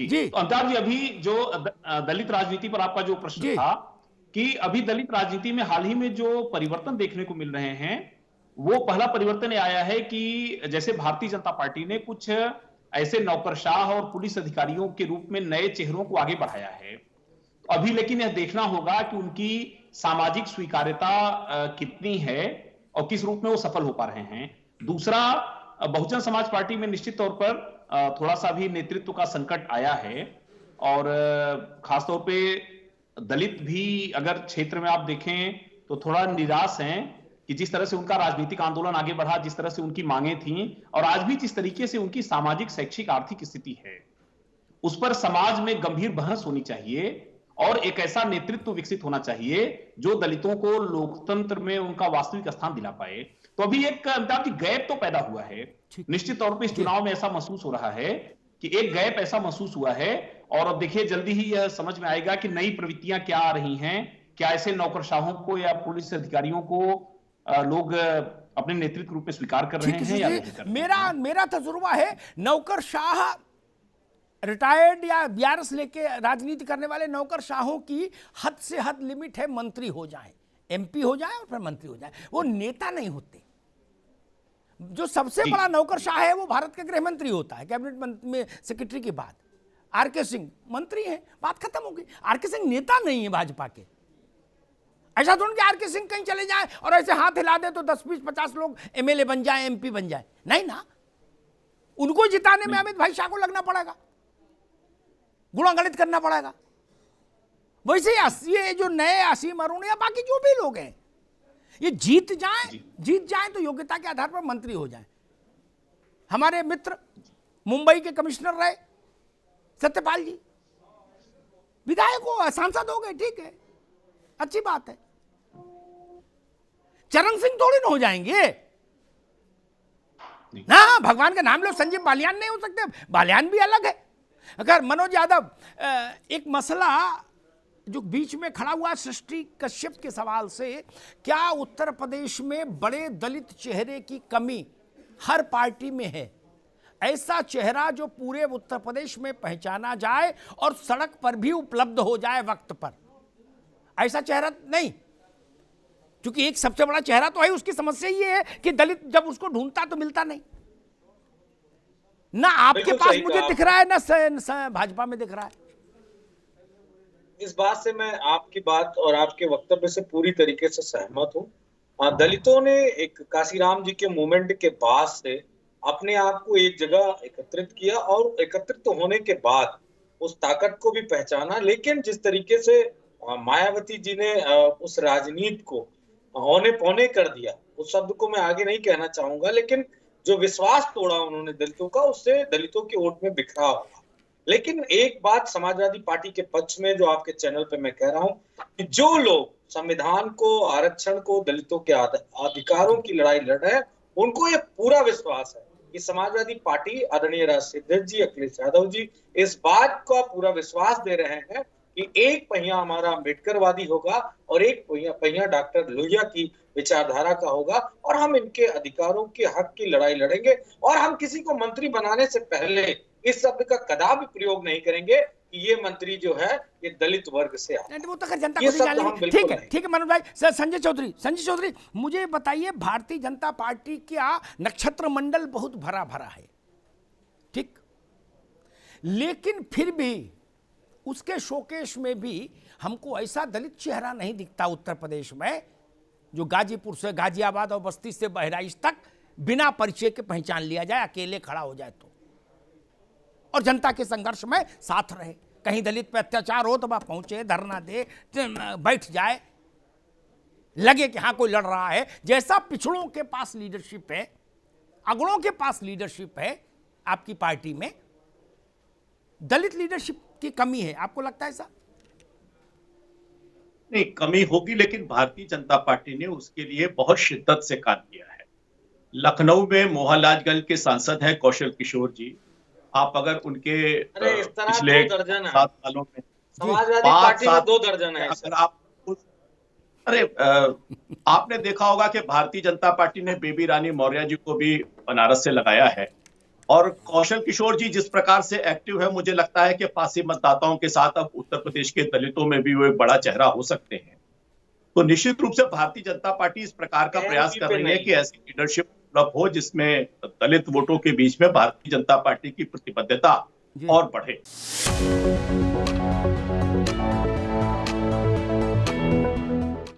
जी। जी तो अमिताभ जी, अभी जो दलित राजनीति पर आपका जो प्रश्न जी था कि अभी दलित राजनीति में हाल ही में जो परिवर्तन देखने को मिल रहे हैं, वो पहला परिवर्तन ये आया है कि जैसे भारतीय जनता पार्टी ने कुछ ऐसे नौकरशाह और पुलिस अधिकारियों के रूप में नए चेहरों को आगे बढ़ाया है। तो अभी लेकिन यह देखना होगा कि उनकी सामाजिक स्वीकार्यता कितनी है और किस रूप में वो सफल हो पा रहे हैं। दूसरा, बहुजन समाज पार्टी में निश्चित तौर पर थोड़ा सा भी नेतृत्व का संकट आया है और खासतौर पे दलित भी अगर क्षेत्र में आप देखें तो थोड़ा निराश हैं कि जिस तरह से उनका राजनीतिक आंदोलन आगे बढ़ा, जिस तरह से उनकी मांगें थीं और आज भी जिस तरीके से उनकी सामाजिक, शैक्षिक, आर्थिक स्थिति है, उस पर समाज में गंभीर बहस होनी चाहिए और एक ऐसा नेतृत्व विकसित होना चाहिए जो दलितों को लोकतंत्र में उनका वास्तविक स्थान दिला पाए। तो अभी एक अमिताभ जी गैप तो पैदा हुआ है, ठीक निश्चित तौर पे इस जी चुनाव में ऐसा महसूस हो रहा है कि एक गैप ऐसा महसूस हुआ है और अब देखिए जल्दी ही यह समझ में आएगा कि नई प्रवृत्तियां क्या आ रही हैं, क्या ऐसे नौकरशाहों को या पुलिस अधिकारियों को लोग अपने नेतृत्व रूप में स्वीकार कर रहे ठीक हैं या जी। नहीं कर रहे मेरा हैं। मेरा तजुर्बा है, नौकरशाह रिटायर्ड या बीआरएस लेके राजनीति करने वाले नौकरशाहों की हद से हद लिमिट है, मंत्री हो जाए, एमपी हो जाए और फिर मंत्री हो जाए, वो नेता नहीं होते। जो सबसे जी बड़ा नौकरशाह है वो भारत के गृह मंत्री होता है, कैबिनेट में सेक्रेटरी के बाद। आरके सिंह मंत्री हैं, बात खत्म हो गई। आरके सिंह नेता नहीं है भाजपा के। ऐसा तो नहीं आरके सिंह कहीं चले जाए और ऐसे हाथ हिला दे तो 10 20 50 लोग एमएलए बन जाए, एमपी बन जाए, नहीं ना। उनको जिताने में अमित भाई शाह को लगना पड़ेगा, गुणागणित करना पड़ेगा। वैसे ये जो नए असीम अरुण या बाकी जो भी लोग हैं, ये जीत जाए तो योग्यता के आधार पर मंत्री हो जाए। हमारे मित्र मुंबई के कमिश्नर रहे सत्यपाल जी, विधायक हो, सांसद हो गए, ठीक है, अच्छी बात है। चरण सिंह थोड़ी ना हो जाएंगे ना, भगवान का नाम लो, संजीव बालियान नहीं हो सकते, बालियान भी अलग है। अगर मनोज यादव, एक मसला जो बीच में खड़ा हुआ सृष्टि कश्यप के सवाल से, क्या उत्तर प्रदेश में बड़े दलित चेहरे की कमी हर पार्टी में है? ऐसा चेहरा जो पूरे उत्तर प्रदेश में पहचाना जाए और सड़क पर भी उपलब्ध हो जाए वक्त पर, ऐसा चेहरा नहीं। क्योंकि एक सबसे बड़ा चेहरा तो है, उसकी समस्या ये है कि दलित जब उसको ढूंढता तो मिलता नहीं। ना आपके पास मुझे दिख रहा है, ना भाजपा में दिख रहा है। इस बात से मैं आपकी बात और आपके वक्तव्य से पूरी तरीके से सहमत हूँ। दलितों ने एक काशीराम जी के मूवमेंट के बाद से अपने आप को एक जगह एकत्रित किया और एकत्रित होने के बाद उस ताकत को भी पहचाना। लेकिन जिस तरीके से मायावती जी ने उस राजनीति को औने पौने कर दिया, उस शब्द को मैं आगे नहीं कहना चाहूंगा, लेकिन जो विश्वास तोड़ा उन्होंने दलितों का, उससे दलितों की वोट में बिखराव हुआ। लेकिन एक बात समाजवादी पार्टी के पक्ष में जो आपके चैनल पे मैं कह रहा हूं कि जो लोग संविधान को, आरक्षण को, दलितों के अधिकारों की लड़ाई लड़ रहे हैं, उनको ये पूरा विश्वास है कि समाजवादी पार्टी, आदरणीय राज सिद्धेश जी, अखिलेश यादव जी इस बात का पूरा विश्वास दे रहे हैं कि एक पहिया हमारा अम्बेडकरवादी होगा और एक पहिया डॉक्टर लोहिया की विचारधारा का होगा, और हम इनके अधिकारों के हक की लड़ाई लड़ेंगे। और हम किसी को मंत्री बनाने से पहले इस शब्द का कदापि प्रयोग नहीं करेंगे कि ये मंत्री जो है ये दलित वर्ग से आए। वो तो जनता को जान लेगी। ठीक है मनोज भाई। सर संजय चौधरी मुझे बताइए, भारतीय जनता पार्टी का नक्षत्र मंडल बहुत भरा भरा है, ठीक, लेकिन फिर भी उसके शोकेश में भी हमको ऐसा दलित चेहरा नहीं दिखता उत्तर प्रदेश में जो गाजीपुर से, गाजियाबाद और बस्ती से बहराइच तक बिना परिचय के पहचान लिया जाए, अकेले खड़ा हो जाए तो, और जनता के संघर्ष में साथ रहे। कहीं दलित पे अत्याचार हो तो वह पहुंचे, धरना दे, बैठ जाए, लगे कि हाँ कोई लड़ रहा है। जैसा पिछड़ों के पास लीडरशिप है, अगड़ों के पास लीडरशिप है, आपकी पार्टी में दलित लीडरशिप की कमी है, आपको लगता है ऐसा? नहीं, कमी होगी, लेकिन भारतीय जनता पार्टी ने उसके लिए बहुत शिद्दत से काम किया है। लखनऊ में मोहनलालगंज के सांसद हैं कौशल किशोर जी। आप अगर उनके पिछले 7 सालों में, समाजवादी पार्टी में 2 दर्जन है, अगर आप आपने देखा होगा कि भारतीय जनता पार्टी ने बेबी रानी मौर्य जी को भी बनारस से लगाया है, और कौशल किशोर जी जिस प्रकार से एक्टिव है, मुझे लगता है कि पासी मतदाताओं के साथ अब उत्तर प्रदेश के दलितों में भी वो एक बड़ा चेहरा हो सकते हैं। तो निश्चित रूप से भारतीय जनता पार्टी इस प्रकार का प्रयास कर रही है कि ऐसी लीडरशिप उपलब्ध हो जिसमें दलित वोटों के बीच में भारतीय जनता पार्टी की प्रतिबद्धता और बढ़े।